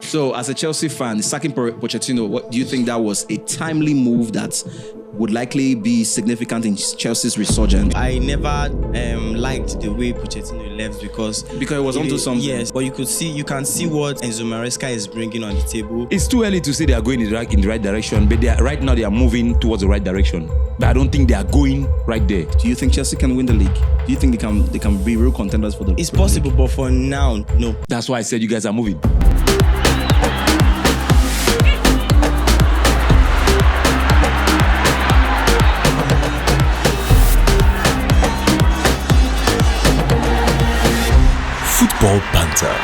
So, as a Chelsea fan, sacking Pochettino, what do you think that was a timely move that would likely be significant in Chelsea's resurgence? I never liked the way Pochettino left because it was onto something. Yes, but you can see what Enzo Maresca is bringing on the table. It's too early to say they are going in the right direction, but right now they are moving towards the right direction. But I don't think they are going right there. Do you think Chelsea can win the league? Do you think they can be real contenders for the league? It's possible, but for now, no. That's why I said you guys are moving. Football Banter.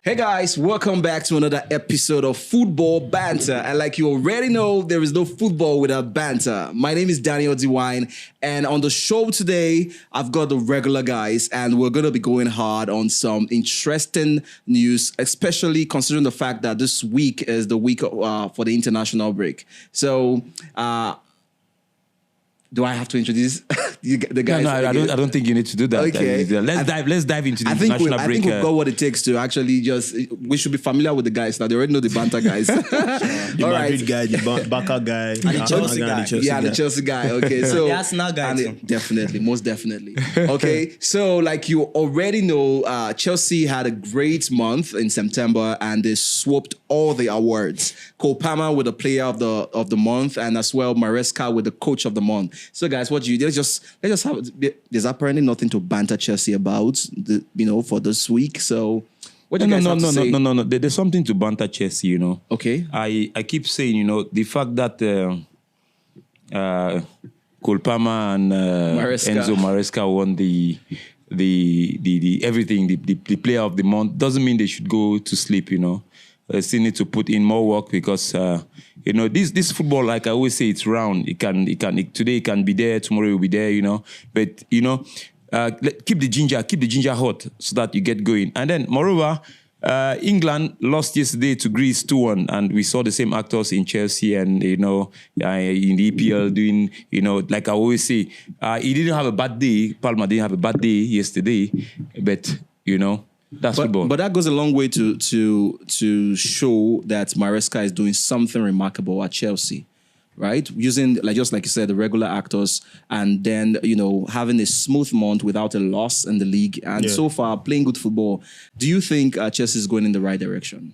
Hey guys, welcome back to another episode of Football Banter. And like you already know, there is no football without banter. My name is Daniel DeWine, and on the show today, I've got the regular guys, and we're going to be going hard on some interesting news, especially considering the fact that this week is the week for the international break. So, do I have to introduce the guys? No, I don't think you need to do that. Okay. Let's dive into the international break. I think we've got what it takes to actually we should be familiar with the guys now. They already know the banter guys. The Madrid guy, the Barca guy, and the Chelsea guy. The Chelsea guy. Okay, so the Arsenal guy. Definitely, most definitely. Okay, so like you already know, Chelsea had a great month in September, and they swapped all the awards. Cole Palmer with the player of the month, and as well Maresca with the coach of the month. So guys, what do you do? Let's just have. There's apparently nothing to banter Chelsea about, for this week. So what do you guys have to say? No. There's something to banter Chelsea. Okay. I keep saying, the fact that Cole Palmer and Enzo Maresca won the everything, the player of the month, doesn't mean they should go to sleep. They still need to put in more work because this football, like I always say, it's round. Today it can be there, tomorrow it will be there. But keep the ginger hot so that you get going. And then moreover, England lost yesterday to Greece 2-1, and we saw the same actors in Chelsea and in the EPL doing like I always say, he didn't have a bad day. Palmer didn't have a bad day yesterday, but that's football. But that goes a long way to show that Maresca is doing something remarkable at Chelsea, right? Using, just like you said, the regular actors, and then, having a smooth month without a loss in the league. And so far, playing good football. Do you think Chelsea is going in the right direction?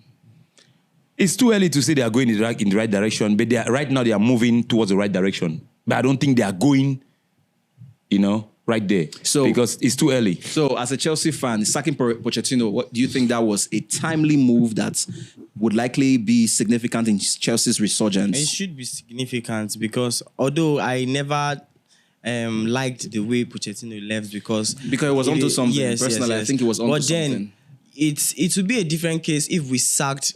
It's too early to say they are going in the right direction, but right now they are moving towards the right direction. But I don't think they are going, right there. Because it's too early. So, as a Chelsea fan, sacking Pochettino, what do you think that was a timely move that would likely be significant in Chelsea's resurgence? It should be significant because although I never liked the way Pochettino left because it was onto something. Yes, personally, yes. I think it was onto something. But then it would be a different case if we sacked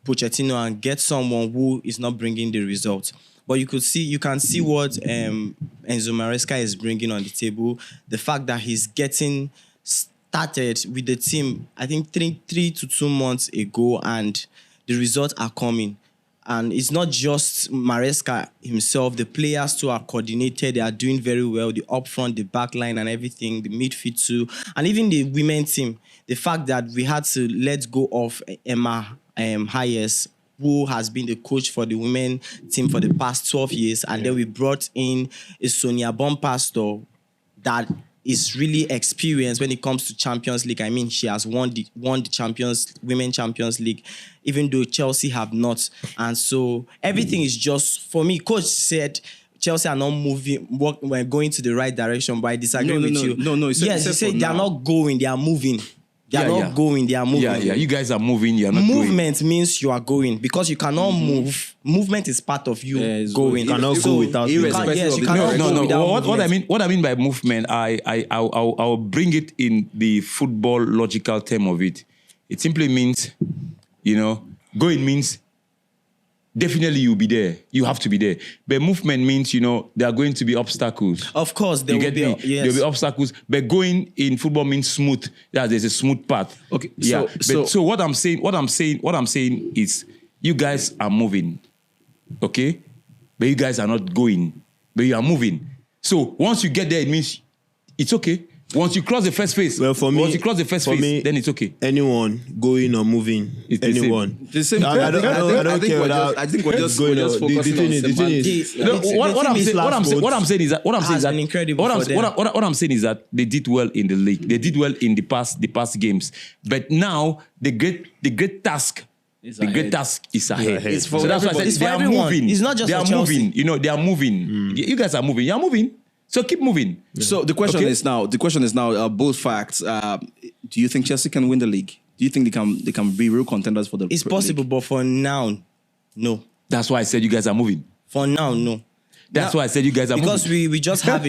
Pochettino and get someone who is not bringing the results. But you can see what Enzo Maresca is bringing on the table. The fact that he's getting started with the team, I think 3 to 2 months ago, and the results are coming. And it's not just Maresca himself. The players too are coordinated. They are doing very well. The up front, the back line and everything, the midfield too. And even the women's team. The fact that we had to let go of Emma Hayes, who has been the coach for the women team for the past 12 years. And then we brought in a Sonia Bonpastor that is really experienced when it comes to Champions League. I mean, she has won the Women Champions League, even though Chelsea have not. And so everything is just, for me, coach said Chelsea are not moving, we're going to the right direction, but I disagree with you. No. Yes, he said they are not going, they are moving. They are not going, they are moving. Yeah. You guys are moving, you are not going. Movement means you are going because you cannot move. Movement is part of you going. You cannot go without What I mean by movement, I'll bring it in the football logical term of it. It simply means, going means definitely you'll be there. You have to be there. But movement means, there are going to be obstacles. Of course, there will be. Yes. There'll be obstacles. But going in football means smooth. Yeah, there's a smooth path. Okay. Yeah. So what I'm saying is, you guys are moving, okay? But you guys are not going. But you are moving. So once you get there, it means it's okay. Once you cross the first phase, Well, for me, once you cross the first phase, then it's okay. Anyone going or moving, It's the same. anyone. The same thing. I don't care about. I think we're just going focusing on The thing is, semantics. No, The what I'm team is saying, what I'm saying is that has been incredible for them. what I'm saying is that they did well in the league. They did well in the past games. But now the great task. The great task is ahead. It's for so that's why I everybody. said they are everyone. moving. It's not just they for are Chelsea. moving. You know, they are moving. You guys are moving. You are moving. So keep moving. So the question is now, both facts. Do you think Chelsea can win the league? Do you think they can be real contenders for the It's possible, league? but for now, no. That's why I said you guys are moving. For now, no. That's why I said you guys are Because moving. we just have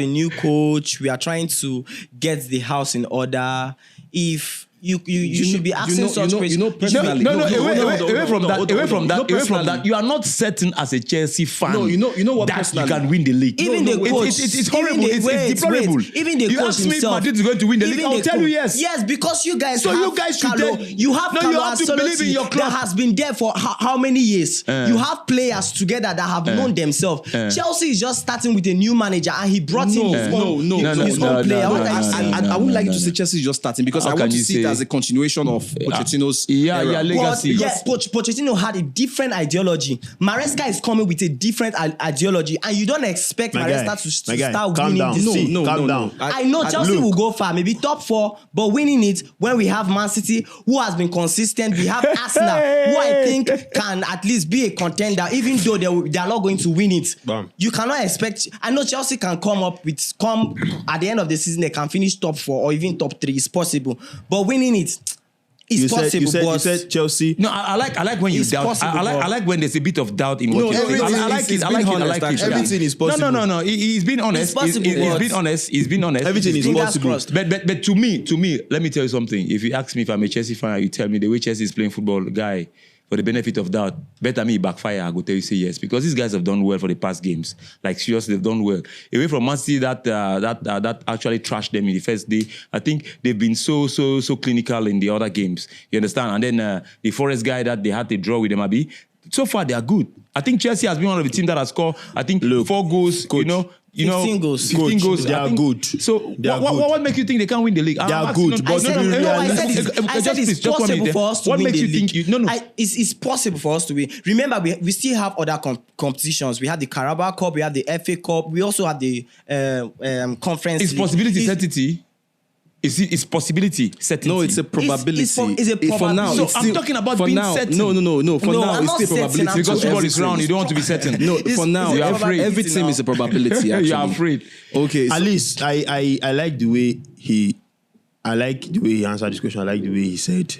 a new coach. We are trying to get the house in order. If you should be asking such questions. personally. Away from that. You are not certain as a Chelsea fan. No, you know what that personally. you can win the league. Even the coach, it's horrible. It's deplorable. Even the you coach ask me if himself. Madrid is going to win the league. Even I'll the tell you coach. yes. Yes, because you guys. So have you guys should Carlo, take- you have No, Carlo you have to believe in your Ancelotti club. that has been there for how many years? You have players together that have known themselves. Chelsea is just starting with a new manager, and he brought in his own player. What are you saying? I wouldn't like you to say Chelsea is just starting because How I want can to you see it say- as a continuation of Pochettino's era. legacy. Yes, Pochettino had a different ideology. Maresca is coming with a different ideology, and you don't expect My Maresca guy, to my guy, start calm winning down. this. See, calm down. I know Chelsea look. will go far, maybe top 4, but winning it when we have Man City, who has been consistent. We have Arsenal, who I think can at least be a contender, even though they are not going to win it. Bam. You cannot expect. I know Chelsea can come at the end of the season, they can finish top 4 or even top 3. It's possible, but winning it. It's possible, you but said Chelsea. No, I like when you It's doubt. possible, I like when there's a bit of doubt in what No, you say. everything I like is it. I like being it. I honest, like it. actually. Everything is possible. No. He's been honest. It's possible, He's but- been honest. He's been honest. Everything is Fingers possible. crossed. But to me, let me tell you something. If you ask me if I'm a Chelsea fan, you tell me the way Chelsea is playing football, guy, for the benefit of doubt, better me backfire, I go tell you say yes. Because these guys have done well for the past games. Like seriously, they've done well. Away from Man City that actually trashed them in the first day. I think they've been so clinical in the other games. You understand? And then the Forest guy that they had to draw with them, Abi. So far they are good. I think Chelsea has been one of the teams that has scored, I think, 4 goals. Coach. 15 goals. 15 goals. They I are think- good. So They are what makes you think they can't win the league? They are good, but I said it's possible for us to what win makes the you think league. you no It's possible for us to win. Remember, we still have other competitions. We have the Carabao Cup, we have the FA Cup, we also have the Conference it's League. possibility It's- certainty. It's possibility certainty. No, it's a probability. it's a For now, probability. it's So I'm still- talking about for being now, certain. No. For No, now, I'm it's not still certain, probability. I'm because to football is everything. round. You don't want to be certain. No, for now, you're afraid. everything is a probability. Actually, You're afraid. Okay, At least I like the way he answered this question. I like the way he said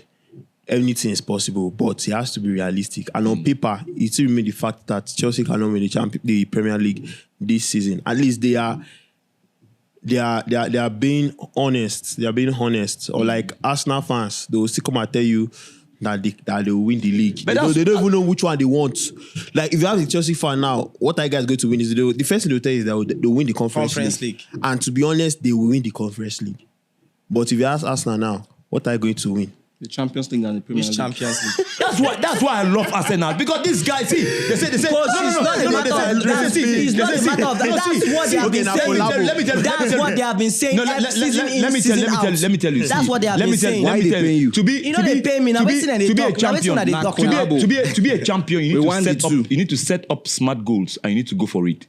anything is possible, but he has to be realistic. And on paper, it still remains the fact that Chelsea cannot win the Premier League this season. At least they are being honest. They are being honest. Or like Arsenal fans, they will still come and tell you that they will win the league. They don't even know which one they want. Like if you have a Chelsea fan now, what are you guys going to win? Is the first thing they'll tell you is that they'll win the Conference League. And to be honest, they will win the Conference League. But if you ask Arsenal now, what are you going to win? the Champions League and the Premier Which League. Champions League? That's why I love Arsenal, because these guys, see, they say Coach, it's not a matter of that. It's not a matter of that. That's what they have been saying. That's what they have been saying. Let me tell you. That's what they have been saying. Why they paying you? To be, You know they pay me now. to Waiting and they be a talk. Now waiting champion, and they talk. to be a champion, We you won the two. need to set up smart goals and you need to go for it.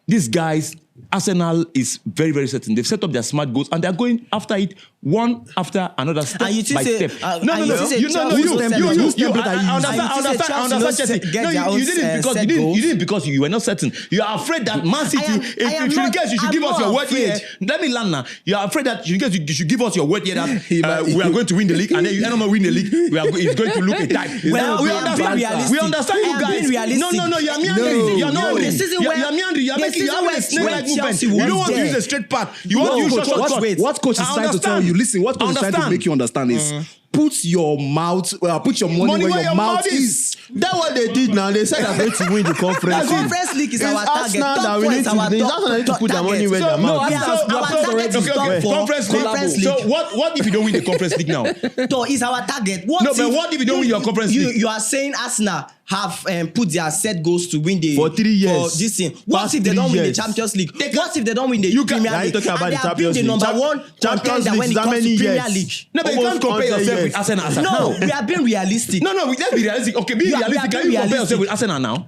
These guys, Arsenal is very, very certain. They've set up their smart goals and they're going after it one after another, step And you by say, step. and you say You didn't because you were not certain. You are afraid that Man City, if you guess you should give us your word here. Let me land now. You are afraid that you should give us your word here that we are going to win the league, and then you don't win the league. It's going to look a tie. Well, We realistic. understand you I am being guys. realistic. No, you are meandering. You are not. The season You where- are meandering. You are the making. You season are having a where snake-like movement. Chelsea You was don't want to there. use a straight path. You want to use short What coach is trying to tell you? Listen, what coach is trying to make you understand is put your money where your mouth is. That's what they did now. They said they're going to win the conference. The conference league is It's our target. Arsenal Top that we four need is to. our They top just need to put their money where their target. mouth is. Our target is top four. Conference league. So what if you don't win the conference league now? So is our target. No, but what if you don't win your conference league? You are saying Arsenal have put their set goals to win the For 3 years. For this thing. What Past if they 3 don't win the years. Champions League? What if they don't win the Premier Now League? you're talking about And the they have been Champions the League. number one Champions contender League when is it how comes to many Premier years? League. No, but you can't Almost compare 100 yourself years. with Arsenal. No, we are being realistic. No, let's be realistic. Okay, be We are realistic. Can being you compare realistic. yourself with Arsenal now?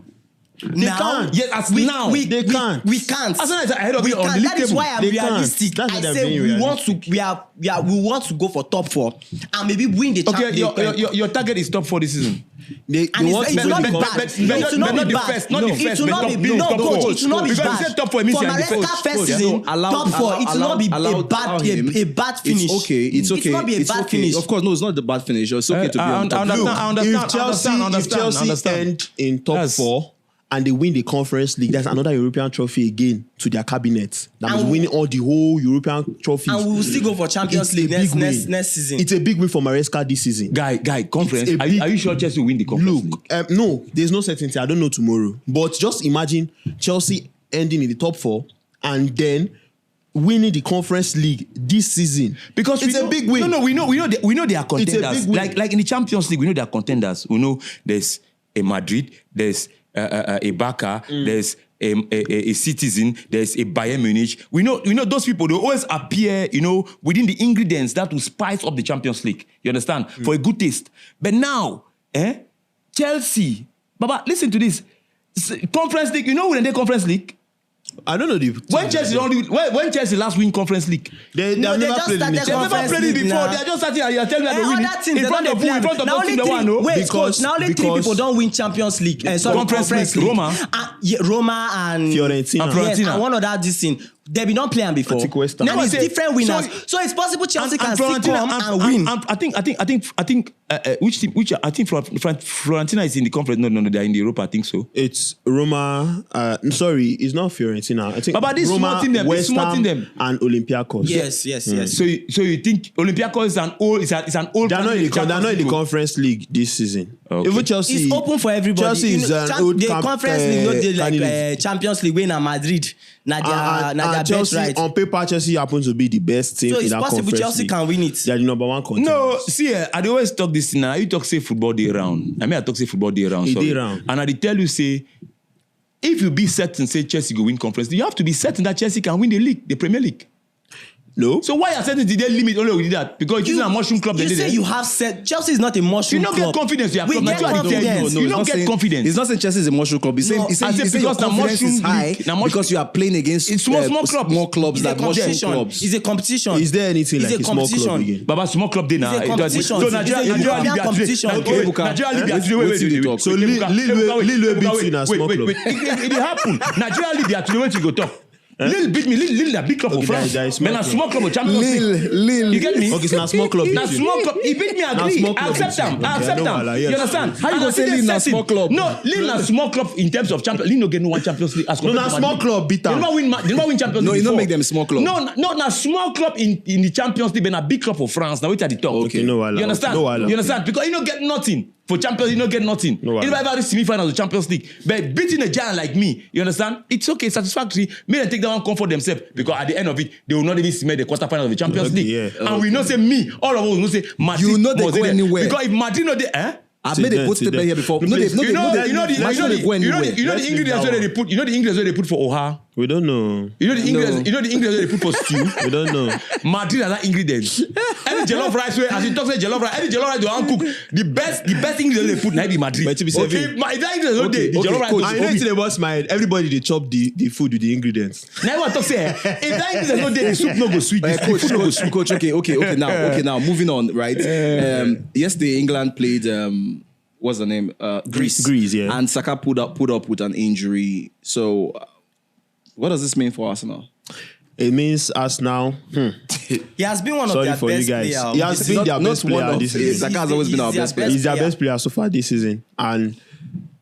Now, can't. Yes, as now. They can't. We can't. Arsenal is ahead of We you on can't. the league That is table. why I'm They can't. realistic. That's I why they're say being we want to. We want to go for top four and maybe win the Okay, Champions. your target is top 4 this season. They And want it's to not win be the bad. conference. It will not be the bad. first, not the It first, will but not top- be no, no, top coach. four. It will not be Because you bad. said top 4, it means For you are in the Maresca first. first Yeah, season, no, top 4. It will not be a bad finish. It's okay. It's okay. It will not be a It's bad okay. finish. Of course, no, it's not the bad finish. It's okay to be on top. If Chelsea end in top Yes. 4 and they win the conference league, that's another European trophy again to their cabinet. That is And winning all the whole European trophies. And we will still go for Champions It's a League big win. next season. It's a big win for Maresca this season. Guy, conference. It's a Are big- you sure Chelsea will win the conference league? No, there's no certainty. I don't know tomorrow. But just imagine Chelsea ending in the top 4 and then winning the conference league this season. Because it's a big win. No, we know they are contenders. big win. Like in the Champions League, we know they are contenders. We know there's a Madrid, there's a Barca, there's a Citizen, there's a Bayern Munich. We know those people. They always appear, within the ingredients that will spice up the Champions League. You understand? For a good taste. But now, Chelsea, Baba, listen to this. Conference League. You know when they Conference League? I don't know the When Chelsea last win Conference League? They No, have they never just played in started it. They've never Conference played it League before. now. They are just starting and you are telling me they win Other teams, in front of who? In front of those teams they won, no? Wait, Because- coach, now only 3 because- people don't win Champions League. Sorry, Conference Conference League, League. Roma. Roma and Fiorentina. And Yes, Fiorentina. and one other this thing. They be not playing before. Attic West Ham. And No, it's I say- different winners. so- So it's possible Chelsea can And still come and win. I think which team? I think Fiorentina is in the conference. No, they are in the Europa. I think so. It's Roma. Sorry, it's not Fiorentina. I think But this Roma, small team them, West this small Ham, team them. and Olympiacos. Yes. So you think Olympiacos is an old? It's an old. They're not in the Champions conference league this season. Okay. Even Chelsea, It's open for everybody. Chelsea is an old the Conference League, no, they candidate. like Champions League win at Madrid. and Their best Chelsea, right. on paper, Chelsea happens to be the best team So in it's that possible conference Chelsea league. can win it. They are the number 1 contender. No, see, I dey always talk this thing. Now you talk say football day round. I talk say football day round. It Sorry. dey round. And I dey tell you say, if you be certain say Chelsea go win conference, you have to be certain that Chelsea can win the league, the Premier League. No. So why are certain did they limit only with that? Because it isn't a mushroom club. You they say did you have said Chelsea is not a mushroom You don't club. get confidence. You have We club. get That's why I tell confidence. you. You don't get confidence. He's not saying Chelsea is a mushroom club. He's saying, No, he's saying, I say he's saying your because the confidence is mushroom high league- the mushroom- because you are playing against It's small clubs. small clubs It's like a mushroom competition. clubs. It's a competition. Is there anything It's like a small club competition. again? Baba, small club day now. It's a competition. So It's a Nigeria European Libya competition. today. Okay, Buka. Nigeria Libya Wait, today. wait Wait, till you wait, talk. So wait, Lille beats you in a small club. It happen. Nigeria Libya today. Wait till you go talk. Lille beat me. Lille a big club for Okay, France. there is Man, small a small club of Champions League. Lille. You get me? Okay, it's not a small club. Now small club, he beat me. I Now agree. small I club accept beat you. them. I Okay, accept I know, them. Wala, yes. You understand? How you And gonna I say see Lille them na setting. small club? No, Lille na small club in terms of Champions. Lille no get no one Champions League. As No, compared na to small Madrid. club beat They am. never win Champions League. No, you don't before. make them small club. No, na small club in the Champions League, but a big club for France. Now wait at the top. Okay, no wahala. You understand? No wahala. You understand? Because you don't get nothing. For Champions, you don't get nothing. No wahala. You never reach semi-finals of Champions League. But beating a giant like me, you understand? It's okay, satisfactory. May they take that one comfort themselves. Because at the end of it, they will not even see the quarterfinals of the Champions Okay, League. yeah. And we know say me, all of us will say Madrid. You know they must go there. anywhere. Because if Madrid not there, I've made a post statement here before. You know the ingredients where they put. You know the ingredients where they put for Oha. We don't know. You know the ingredients. You know the ingredients where they put for stew. We don't know. Madrid has that ingredient. Any jollof rice where, as you talk say jollof rice, any jollof rice you want cook, the best ingredient they put now be Madrid. But to be safe, If that ingredient no dey, the jollof rice I go know be. it's the boss mind. Everybody they chop the food with the ingredients. Now I talk say, if that ingredient no dey, the soup no go sweet. The Coach, food no go sweet. coach, okay, now, moving on, right? Yesterday, England played, what's the name? Greece. Greece, yeah. And Saka put up with an injury. So, what does this mean for Arsenal? It means us now. He has been one of Sorry their for you best guys. players. He has been their best player this season. Saka has always been our He's best their player. He's their player. best player so far this season, and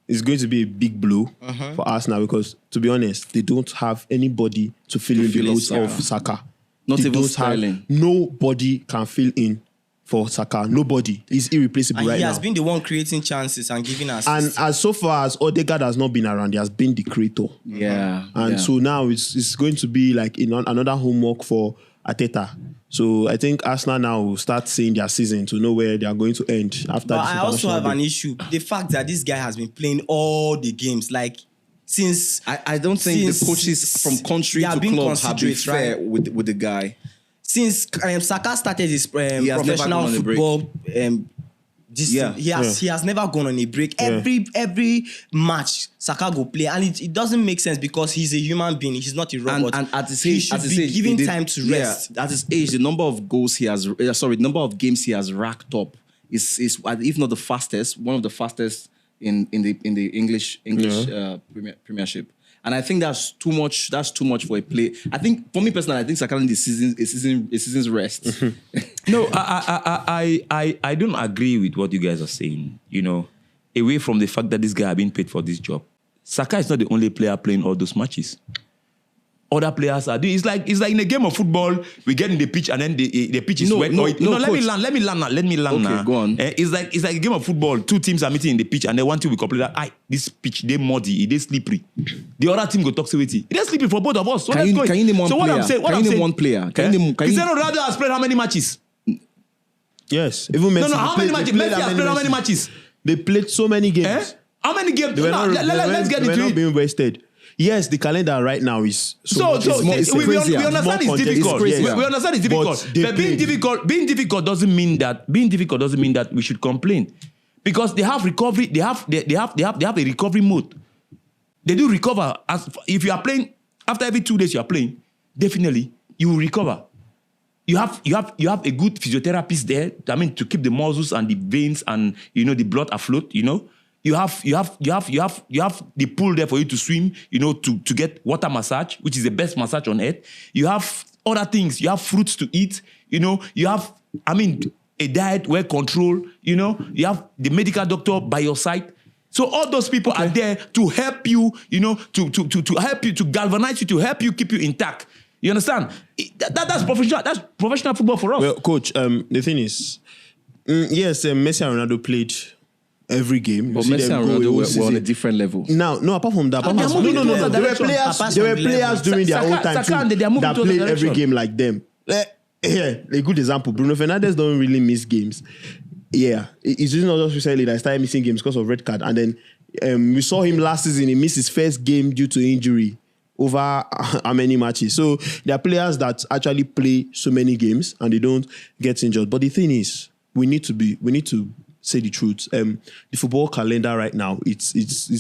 it's going to be a big blow for Arsenal because, to be honest, they don't have anybody to fill in the fill in boots Saka. of Saka. Not They even don't have- Sterling. Nobody can fill in for Saka. Nobody. He's irreplaceable And right he now. has been the one creating chances and giving us. And as so far as Odegaard has not been around, he has been the creator. Yeah. And so now it's going to be like another homework for Arteta. So I think Arsenal now will start seeing their season to know where they are going to end after But this I also have international an break. issue. The fact that this guy has been playing all the games, like since I don't think the coaches from country they have to been club have been considerate, fair with the guy. since Saka started his has never professional gone on a break. football, Yeah. he has never gone on a break. Yeah. Every match Saka go play, and it doesn't make sense because he's a human being. He's not a robot. And at his he age, should at his be age, given he did- time to yeah, rest. At his age, the number of goals he has, the number of games he has racked up is if not the fastest, one of the fastest in the English Premiership. And I think that's too much. That's too much for a play. I think for me personally, I think Saka in the season's rest. No, I don't agree with what you guys are saying. You know, away from the fact that this guy has been paid for this job, Saka is not the only player playing all those matches. Other players are doing. It's like in a game of football, we get in the pitch and then the pitch is wet. Let me land now. Okay, go on. It's like a game of football. Two teams are meeting in the pitch and then one team will complain that this pitch they muddy, it is slippery. The other team go talk to it. It is slippery for both of us. So Can you name one so player? What I'm saying, Can you name one player? Cristiano Ronaldo has played how many matches? Yes. Even Messi. How many matches? Messi has played how many matches? They played so many games. Eh? How many games? They were not, Let's get they were into not it. being wasted. Yes, the calendar right now is We crazier. understand it's difficult. We understand it's difficult. But being difficult doesn't mean that we should complain. Because they have recovery, they have a recovery mode. They do recover. If you are playing, after every 2 days you are playing, definitely you will recover. You have a good physiotherapist there, I mean, to keep the muscles and the veins and the blood afloat, You have the pool there for you to swim, to get water massage, which is the best massage on earth. You have other things. You have fruits to eat. You have, a diet well controlled. You have the medical doctor by your side. So all those people are there to help you, to help you, to galvanize you, to help you keep you intact. You understand? That's professional. That's professional football for us. Well, coach, the thing is, yes, Messi and Ronaldo played every game. But Messi and Ronaldo were on a different level. No, apart from that, no. There were players during their own time too that played every game like them. A good example, Bruno Fernandes don't really miss games. Yeah, it's just not just recently that I started missing games because of red card. And then we saw him last season, he missed his first game due to injury over how many matches. So there are players that actually play so many games and they don't get injured. But the thing is, we need to say the truth. The football calendar right now, it's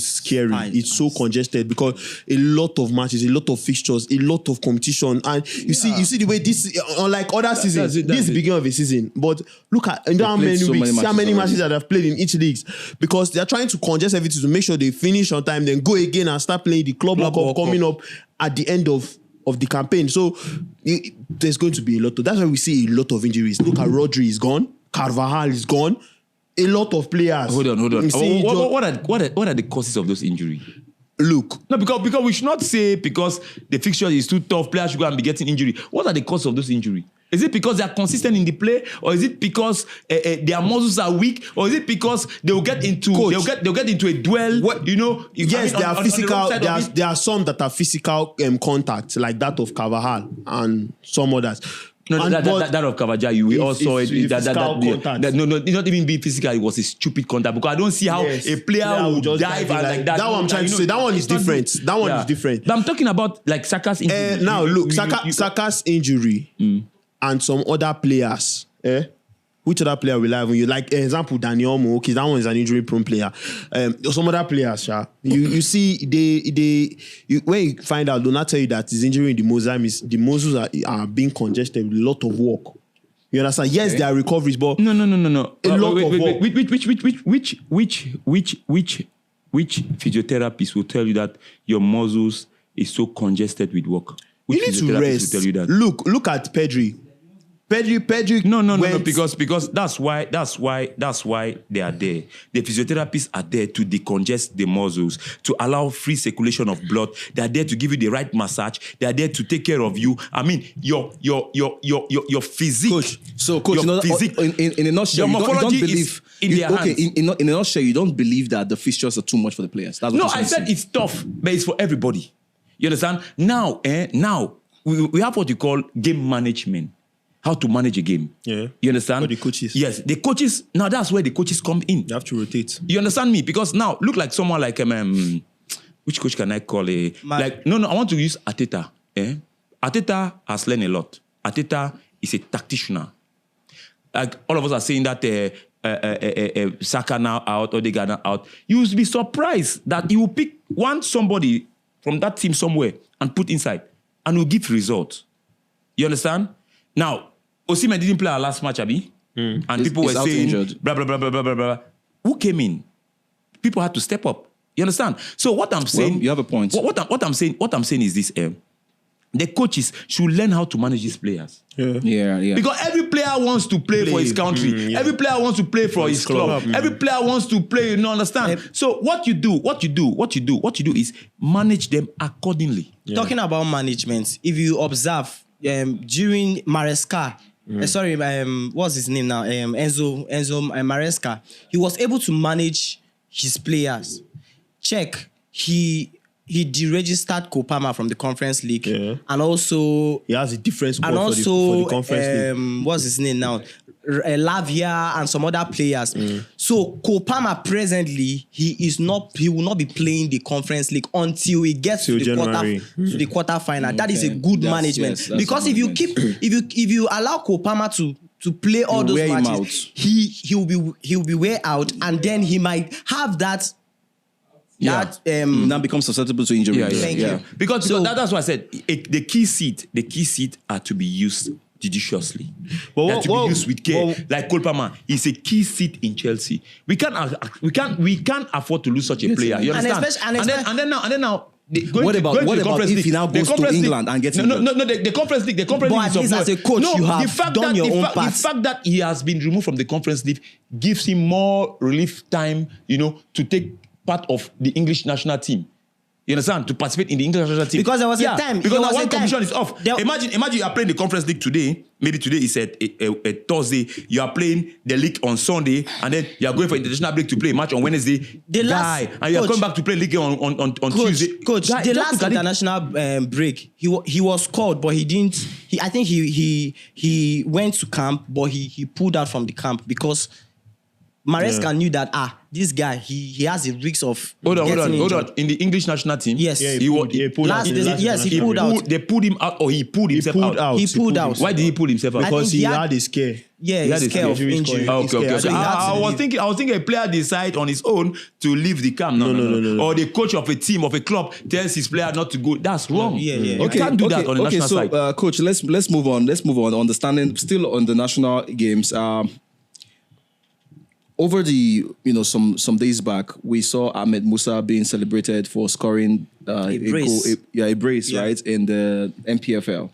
scary. It's so congested because a lot of matches, a lot of fixtures, a lot of competition, and you see the way this, unlike other seasons, this is the beginning of a season. But look at how many matches that they've played in each leagues, because they are trying to congest everything to make sure they finish on time, then go again and start playing the club World Cup coming up at the end of the campaign. So there's going to be a lot. That's why we see a lot of injuries. Look at Rodri is gone, Carvajal is gone. A lot of players. Hold on. What are the causes of those injuries? Look. No, because we should not say because the fixture is too tough, players should go and be getting injury. What are the causes of those injuries? Is it because they are consistent in the play, or is it because their muscles are weak, or is it because they'll get into a duel? Yes, they are physical. There are some that are physical contact, like that of Carvajal and some others. No, that of Carvajal, we all saw it. No, not even being physical. It was a stupid contact because I don't see how a player would dive and like that. That one I'm trying to say. That one is different. That one is different. But I'm talking about like Saka's injury. Now look, Saka's injury and some other players. Which other player will have you? Like example, Daniel Mo. Okay, that one is an injury-prone player. Some other players, you see, when you find out, do not tell you that his injury in the muscles are being congested with a lot of work. You understand? Yes, there are recoveries, but no. A lot of work. Which physiotherapist will tell you that your muscles is so congested with work? Which you need to physiotherapist rest. will tell you that? Look at Pedri. Pedri. No, because that's why they are there. The physiotherapists are there to decongest the muscles, to allow free circulation of blood. They are there to give you the right massage. They are there to take care of you. I mean, your physique. Coach, in a nutshell, your you don't morphology believe. is in their hands. In a nutshell, you don't believe that the fixtures are too much for the players. That's what No, you're I saying. said it's tough, but it's for everybody. You understand? Now, we have what you call game management. How to manage a game. Yeah. You understand? For the coaches. Yes, the coaches. Now that's where the coaches come in. You have to rotate. You understand me? Because now look like someone like which coach can I call I want to use Arteta. Arteta has learned a lot. Arteta is a tactician. Like all of us are saying that Saka now out, Odegaard now out. You will be surprised that he will pick somebody from that team somewhere and put inside and will give results. You understand? Now, Osimhen didn't play our last match, Abi. And people were saying, blah, blah, blah, blah, blah, blah, blah. Who came in? People had to step up. You understand? So what I'm saying... Well, you have a point. What I'm saying is this, the coaches should learn how to manage these players. Yeah. Because every player wants to play for his country. Every player wants to play for his club. Every player wants to play, understand? So what you do is manage them accordingly. Talking about management, if you observe during Maresca, what's his name now? Enzo Maresca, he was able to manage his players. Check, he deregistered Kopama from the Conference League, and also he has a different squad and also for the Conference League. What's his name now? Lavia and some other players. So Kopama presently he will not be playing the Conference League until he gets to the quarter final. That is a good management, because if you allow Kopama to play all those matches, he'll be way out, and then he might have that. Now becomes susceptible to injury. Thank you. Because that's why I said the key seat are to be used judiciously. But to be used with care. Like Cole Palmer is a key seat in Chelsea. We can't afford to lose such a player. You understand? And then now. What about if he now goes to England and gets the Conference League? The Conference League at least as a coach, you have done your own part. The fact that he has been removed from the Conference League gives him more relief time, to take part of the English national team. You understand? To participate in the English national team. Because there was a time. Because now one competition is off. Imagine you are playing the Conference League today. Maybe today is a Thursday. You are playing the league on Sunday, and then you are going for international break to play a match on Wednesday. And you are coming back to play league on Tuesday. Coach, the last international break, he was called, but he didn't. I think he went to camp, but he pulled out from the camp because Maresca knew that this guy he has a risk of hold on. In the English national team, yes, he pulled out. He pulled out. They pulled him out, or he pulled himself out. He pulled out. Why did he pull himself out? Because he had a scare. Yeah, he had a scare of injury. Okay. So I was thinking a player decide on his own to leave the camp. No. Or the coach of a team, of a club, tells his player not to go. That's wrong. You can't do that on the national side. Coach, let's move on. Understanding still on the national games. Over the some days back, we saw Ahmed Musa being celebrated for scoring a brace, right, in the MPFL.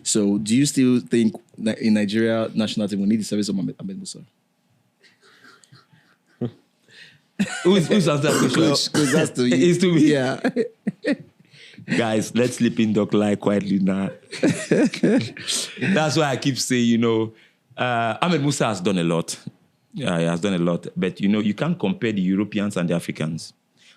So, do you still think that in Nigeria national team we need the service of Ahmed Musa? Who's answered that question? Because that's to you. It's to me. Yeah. Guys, let's sleep in dog lie quietly now. That's why I keep saying, Ahmed Musa has done a lot. Yeah, he has done a lot. But, you can't compare the Europeans and the Africans.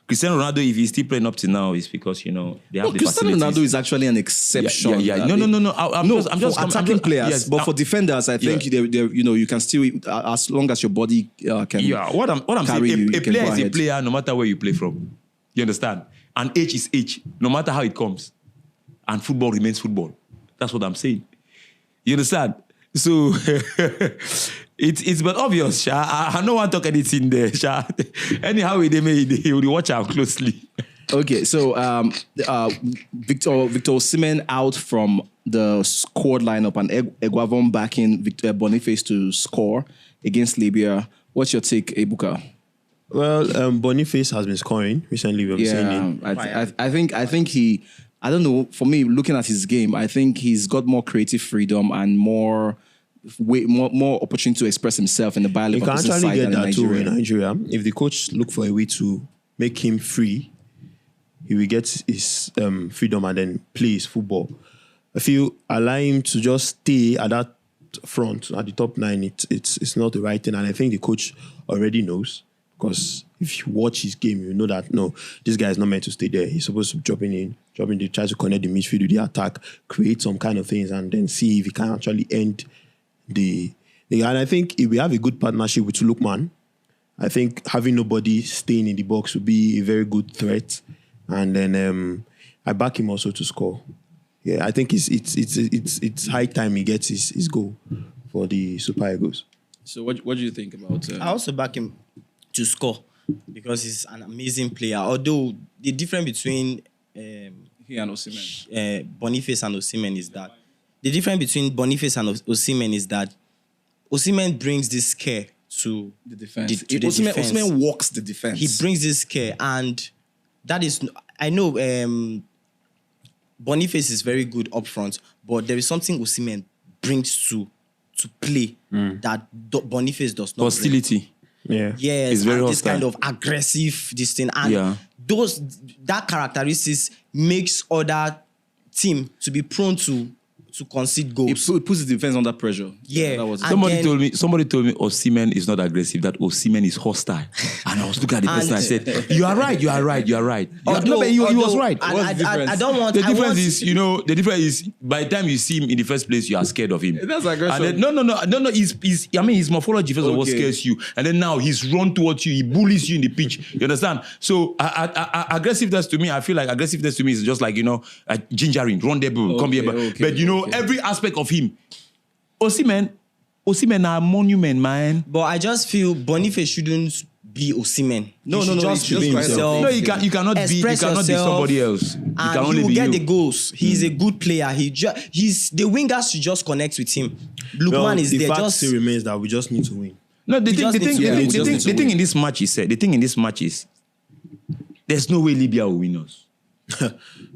Cristiano Ronaldo, if he's still playing up to now, is because, they have the Cristiano facilities. Ronaldo is actually an exception. Yeah. No. I'm just attacking players. Yes, but for defenders, I think you can still, as long as your body can. Yeah, what I'm saying, a player is a player no matter where you play from. You understand? And age is age, no matter how it comes. And football remains football. That's what I'm saying. You understand? So it's but obvious. I don't want to talk anything there. Anyhow, they will watch out closely. Okay, so Victor Osimhen out from the squad lineup and Eguavon backing Boniface to score against Libya. What's your take, Ebuka? Well, Boniface has been scoring recently. We've seen it. I think he. I don't know. For me, looking at his game, I think he's got more creative freedom and more way more opportunity to express himself in the Bayer You can Leverkusen actually side get than in that too in Nigeria. Nigeria. If the coach look for a way to make him free, he will get his freedom and then play his football. If you allow him to just stay at that front, at the top 9, it's not the right thing. And I think the coach already knows, because if you watch his game, you know that, no, this guy is not meant to stay there. He's supposed to be dropping in, try to connect the midfield with the attack, create some kind of things, and then see if he can actually end the and I think if we have a good partnership with Lukman, I think having nobody staying in the box would be a very good threat. And then I back him also to score. Yeah, I think it's high time he gets his goal for the Super Eagles. So what do you think about? I also back him to score because he's an amazing player. Although the difference between he and Osimhen, Boniface and Osimhen is that Osimhen brings this care to the defense. to the defense. Osimhen walks the defense. He brings this care, and that is, I know Boniface is very good up front, but there is something Osimhen brings to play that Boniface does not. Hostility. Yeah. Yes, It's very and this hostile. kind of aggressive this thing, and Yeah. that characteristics makes other team to be prone to concede goals. It puts the defense under pressure. Yeah. That was it. And Somebody told me Osimhen is not aggressive, that Osimhen is hostile. And I was looking at the person, I said, you are right. No, but he was right. And What's the difference? I don't want. The I difference want- is, by the time you see him in the first place, you are scared of him. That's aggression. And then, no. His morphology first of all Okay. scares you, and then now he's run towards you. He bullies you in the pitch. You understand? So aggressiveness to me, I feel like aggressiveness to me is just like gingering, rendezvous, come here. But every aspect of him, Osimhen are a monument, man. But I just feel Boniface shouldn't be Osimhen. No, He should no, just he should be just himself. No, you cannot be Express yourself, somebody else. You can and only he will be get you. the goals. He's a good player. He's the wingers should just connect with him. Well, Lukman is the there. fact Just still remains that we just need to win. No, the just need to thing in this match is there's no way Libya will win us.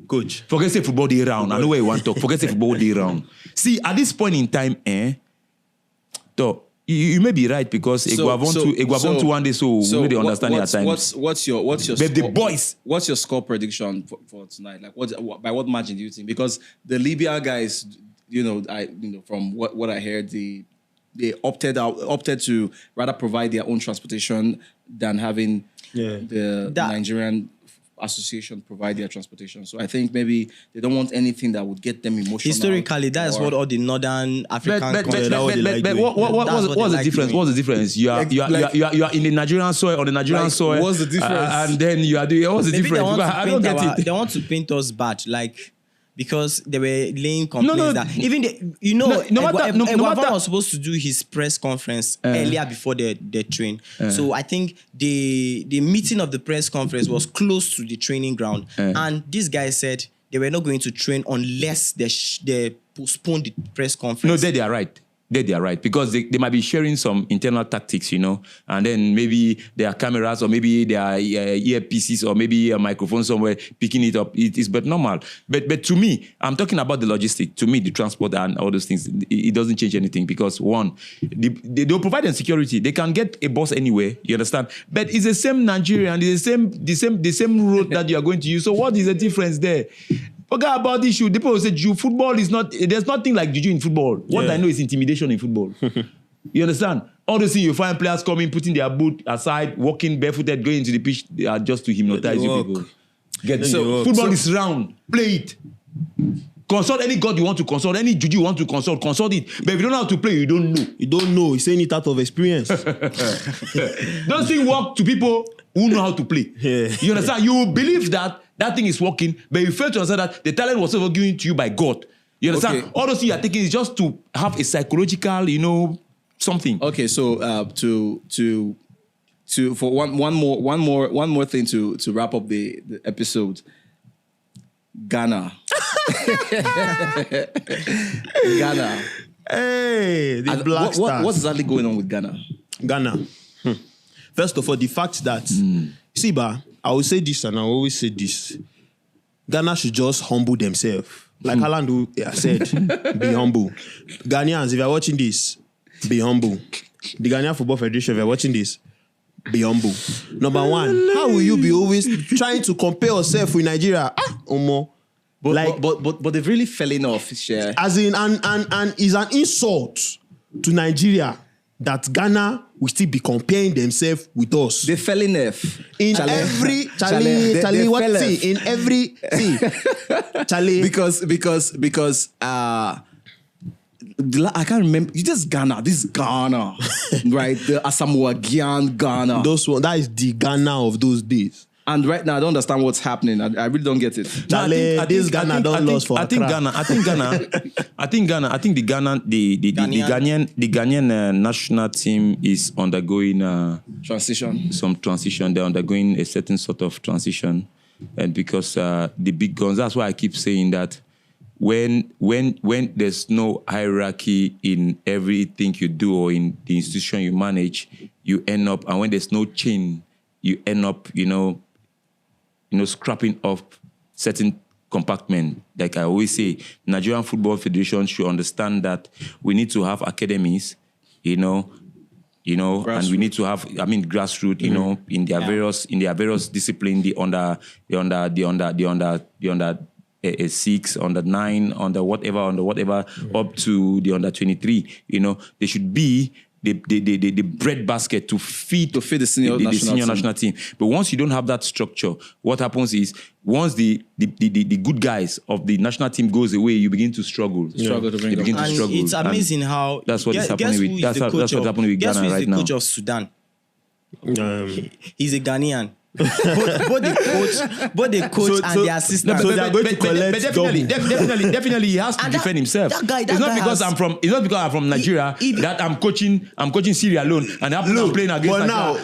Coach. Forget say football day round. I know where you want to talk. Forget say football day round. See, at this point in time, though, you may be right because Eguavon to one day, so we really understand it at times. What's your But the boys, What's your score prediction for tonight? Like by what margin do you think? Because the Libya guys, from what I heard, they opted to rather provide their own transportation than having the Nigerian association provide their transportation. So I think maybe they don't want anything that would get them emotional. historically, that is what all the Northern African countries. what's the difference? What's the difference? You are in the Nigerian soil, on the Nigerian soil. What's the difference? And then you are doing what's the Maybe difference? I don't get it. They want to paint us bad, like because they were laying complaints that even Eguavon was supposed to do his press conference earlier before the train. So I think the meeting of the press conference was close to the training ground, and this guy said they were not going to train unless they postponed the press conference. No, they are right. They are right because they might be sharing some internal tactics, and then maybe there are cameras or maybe there are earpieces or maybe a microphone somewhere picking it up. It is but normal. But to me, I'm talking about the logistics. To me, the transport and all those things, it doesn't change anything because one, they'll provide them security. They can get a bus anywhere. You understand? But it's the same Nigerian, it's the same road that you are going to use. So what is the difference there? Forget about this issue. The people say football is not. There's nothing like juju in football. What I know is intimidation in football. You understand? All the things you find players coming, putting their boot aside, walking barefooted, going into the pitch, they are just to hypnotize you people. Football is round. Play it. Consult any god you want to consult, any juju you want to consult it. But if you don't know how to play, you don't know. You don't know. He's saying it out of experience. Don't think work to people who know how to play. Yeah. You understand? You believe that thing is working, but you fail to understand that the talent was ever given to you by God. You understand? Okay. All those things you are taking is just to have a psychological, something. Okay, so for one more thing to wrap up the episode. Ghana. Ghana. Hey, the Black Stars. What's exactly going on with Ghana? Ghana. First of all, the fact that, see, I will say this and I always say this. Ghana should just humble themselves. Like Alandu said, be humble. Ghanaians, if you're watching this, be humble. The Ghanaian Football Federation, if you're watching this, be humble. Number one, how will you be always trying to compare yourself with Nigeria? Omo. But they've really fallen off, share. As in, and is an insult to Nigeria that Ghana will still be comparing themselves with us. They fell in off. In Charlie. every They what fell see off. in every see Charlie because I can't remember. You just Ghana. This is Ghana, right? The Asamoah Gyan Ghana. those one that is the Ghana of those days. And right now, I don't understand what's happening. I really don't get it. Charlie, this Ghana don't lost for I think Accra. the Ghanaian national team is undergoing Transition. some transition. They're undergoing a certain sort of transition, and because the big guns. That's why I keep saying that when there's no hierarchy in everything you do or in the institution you manage, you end up, and when there's no chain, you end up, scrapping off certain compartment. Like I always say, Nigerian Football Federation should understand that we need to have academies, and we need to have, grassroots, in their various disciplines, the under 6, under 9, under whatever, up to the under 23. They should be the breadbasket to feed the senior national team. But once you don't have that structure, what happens is once the good guys of the national team goes away, you begin to struggle. Struggle to bring you begin them. to struggle. It's amazing how that's what is happening with that's what's happening with Ghana right now. Guess who is the coach of Sudan? He's a Ghanaian. both the coach and the assistant. So they're going to collect definitely he has to defend himself. That guy it's not because I'm from Nigeria that I'm coaching Syria alone and I'm playing against but now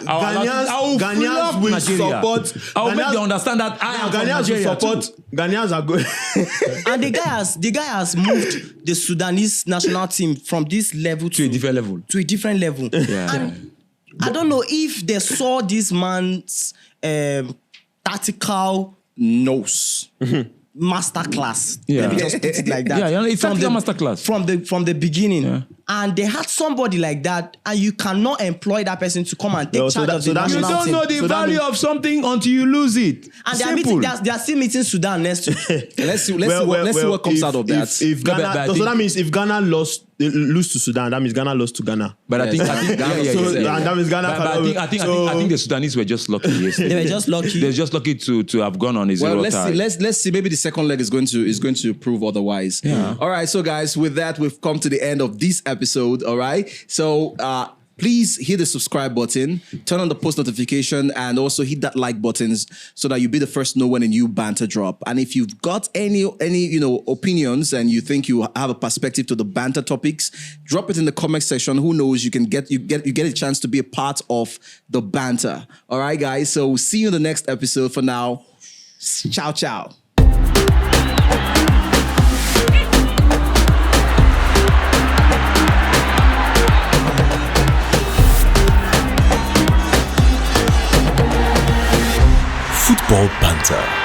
Ghanaians will support. I will make them understand that I am from Nigeria support. Ghanaians are going. And the guy has moved the Sudanese national team from this level to a different level. Yeah. And I don't know if they saw this man's tactical nose. masterclass. Yeah. Let me just put it like that. Yeah, it's tactical masterclass. From the beginning. Yeah. And they had somebody like that, and you cannot employ that person to come and take charge of the national You don't team. know the value of something until you lose it. And Simple. they are still meeting Sudan next week. Let's see what comes out of that. If Ghana, so that means if Ghana lose to Sudan, that means Ghana lost to Ghana. But I think and that means Ghana. I think the Sudanese were just lucky yesterday. They were just lucky. They're just lucky to have gone on a zero tie. Let's see. Maybe the second leg is going to prove otherwise. Yeah. All right. So guys, with that, we've come to the end of this episode. All right. So please hit the subscribe button, turn on the post notification, and also hit that like buttons so that you'll be the first to know when a new banter drop. And if you've got any opinions and you think you have a perspective to the banter topics, drop it in the comment section. Who knows, you get a chance to be a part of the banter. All right, guys. So we'll see you in the next episode. For now, ciao. Football Banter.